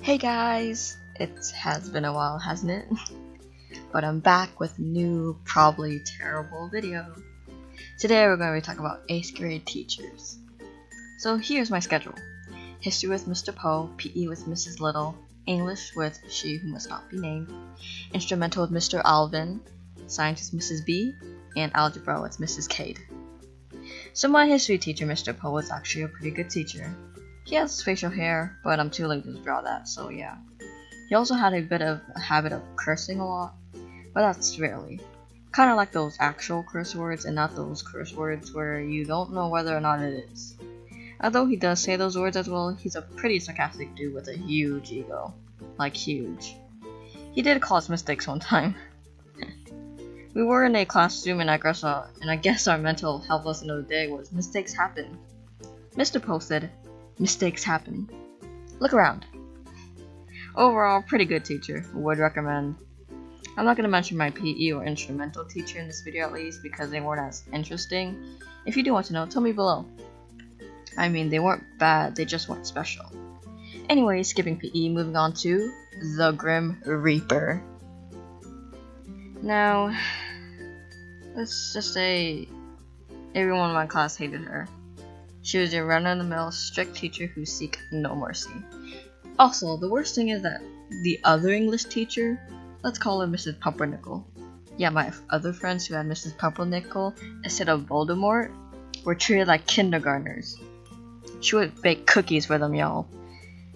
Hey guys! It has been a while, hasn't it? But I'm back with a new, probably terrible video. Today we're going to be talking about 8th grade teachers. So here's my schedule. History with Mr. Poe, PE with Mrs. Little, English with she who must not be named, Instrumental with Mr. Alvin, Science with Mrs. B, and Algebra with Mrs. Cade. So my history teacher, Mr. Poe, was actually a pretty good teacher. He has facial hair, but I'm too lazy to draw that, so yeah. He also had a bit of a habit of cursing a lot, but that's rarely. Kind of like those actual curse words and not those curse words where you don't know whether or not it is. Although he does say those words as well, he's a pretty sarcastic dude with a huge ego. Like huge. He did call us mistakes one time. We were in a classroom and I guess our mental health lesson of the day was mistakes happen. Mr. Poe said, mistakes happen. Look around. Overall, pretty good teacher. Would recommend. I'm not going to mention my PE or instrumental teacher in this video at least because they weren't as interesting. If you do want to know, tell me below. I mean, they weren't bad, they just weren't special. Anyway, skipping PE, moving on to the Grim Reaper. Now, let's just say everyone in my class hated her. She was a run-of-the-mill strict teacher who seek no mercy. Also, the worst thing is that the other English teacher, let's call her Mrs. Pumpernickel. Yeah, my other friends who had Mrs. Pumpernickel instead of Voldemort were treated like kindergartners. She would bake cookies for them, y'all.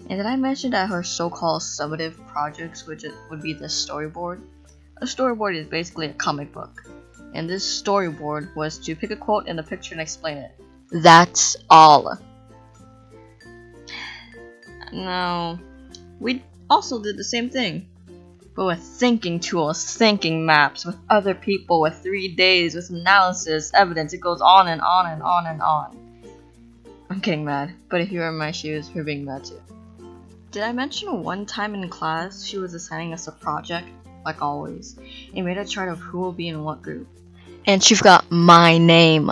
And did I mention that her so-called summative projects would be the storyboard? A storyboard is basically a comic book. And this storyboard was to pick a quote in the picture and explain it. That's all. Now, we also did the same thing, but with thinking tools, thinking maps, with other people, with 3 days, with analysis, evidence. It goes on and on and on and on. I'm getting mad, but if you were in my shoes, you're being mad too. Did I mention one time in class she was assigning us a project, like always, and made a chart of who will be in what group? And she forgot my name.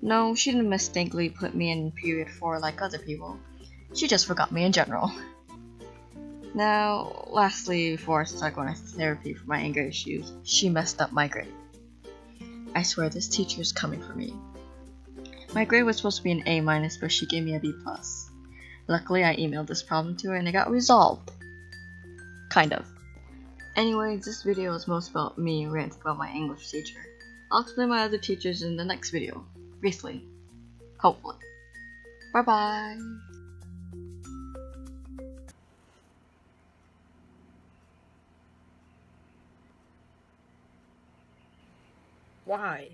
No, she didn't mistakenly put me in period 4 like other people. She just forgot me in general. Now, lastly, before I start going to therapy for my anger issues, she messed up my grade. I swear this teacher is coming for me. My grade was supposed to be an A-, but she gave me a B+. Luckily, I emailed this problem to her and it got resolved. Kind of. Anyways, this video is most about me ranting about my English teacher. I'll explain my other teachers in the next video. Briefly. Hopefully. Bye bye. Why?